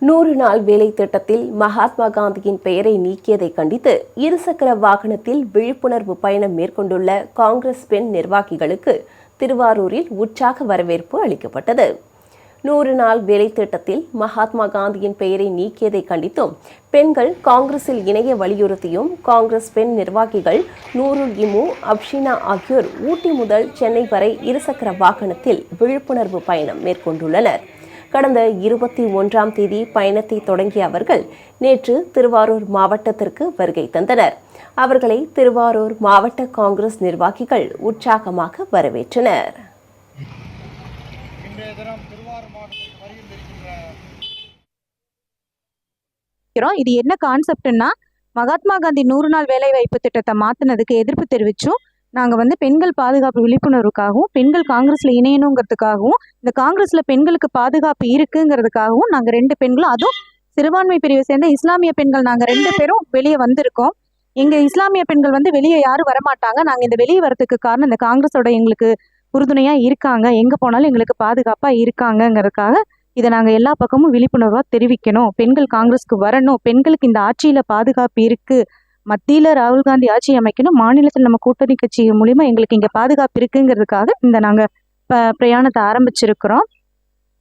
100 நாள் வேலை திட்டத்தில் மகாத்மா காந்தியின் பெயரை நீக்கியதை கண்டித்து இருசக்கர வாகனத்தில் விழிப்புணர்வு பயணம் மேற்கொண்டுள்ள காங்கிரஸ் பெண் நிர்வாகிகளுக்கு திருவாரூரில் உற்சாக வரவேற்பு அளிக்கப்பட்டது. 100 நாள் வேலை திட்டத்தில் மகாத்மா காந்தியின் பெயரை நீக்கியதை கண்டித்தும் பெண்கள் காங்கிரஸில் இணைய வலியுறுத்தியும் காங்கிரஸ் பெண் நிர்வாகிகள் நூருல் இமு, அப்ஷினா ஆகியோர் ஊட்டி முதல் சென்னை வரை இருசக்கர வாகனத்தில் விழிப்புணர்வு பயணம் மேற்கொண்டுள்ளனர். கடந்த 21ஆம் தேதி பயணத்தை தொடங்கிய அவர்கள் நேற்று திருவாரூர் மாவட்டத்திற்கு வருகை தந்தனர். அவர்களை திருவாரூர் மாவட்ட காங்கிரஸ் நிர்வாகிகள் உற்சாகமாக வரவேற்றனர். இது என்ன கான்செப்ட்னா, மகாத்மா காந்தி 100 நாள் வேலை வாய்ப்பு திட்டத்தை மாத்தினதுக்கு எதிர்ப்பு தெரிவிச்சும் நாங்கள் பெண்கள் பாதுகாப்பு விழிப்புணர்வுக்காகவும் பெண்கள் காங்கிரஸில் இணையணுங்கிறதுக்காகவும் இந்த காங்கிரஸில் பெண்களுக்கு பாதுகாப்பு இருக்குங்கிறதுக்காகவும் நாங்கள் 2 பெண்களும், அதுவும் சிறுபான்மை பிரிவை சேர்ந்த இஸ்லாமிய பெண்கள் நாங்கள் 2 பேரும் வெளியே வந்திருக்கோம். எங்கள் இஸ்லாமிய பெண்கள் வெளியே யாரும் வரமாட்டாங்க. நாங்கள் இந்த வெளியே வரதுக்கு காரணம் இந்த காங்கிரஸோட எங்களுக்கு உறுதுணையாக இருக்காங்க, எங்கே போனாலும் எங்களுக்கு பாதுகாப்பாக இருக்காங்கங்கிறதுக்காக இதை நாங்கள் எல்லா பக்கமும் விழிப்புணர்வாக தெரிவிக்கணும். பெண்கள் காங்கிரஸ்க்கு வரணும், பெண்களுக்கு இந்த ஆட்சியில் பாதுகாப்பு இருக்குது, மத்தியில் ராகுல் காந்தி ஆட்சி அமைக்கணும், மாநிலத்தில் நம்ம கூட்டணி கட்சி மூலிமா எங்களுக்கு இங்கே பாதுகாப்பு இருக்குங்கிறதுக்காக இந்த நாங்கள் பிரயாணத்தை ஆரம்பிச்சிருக்கிறோம்.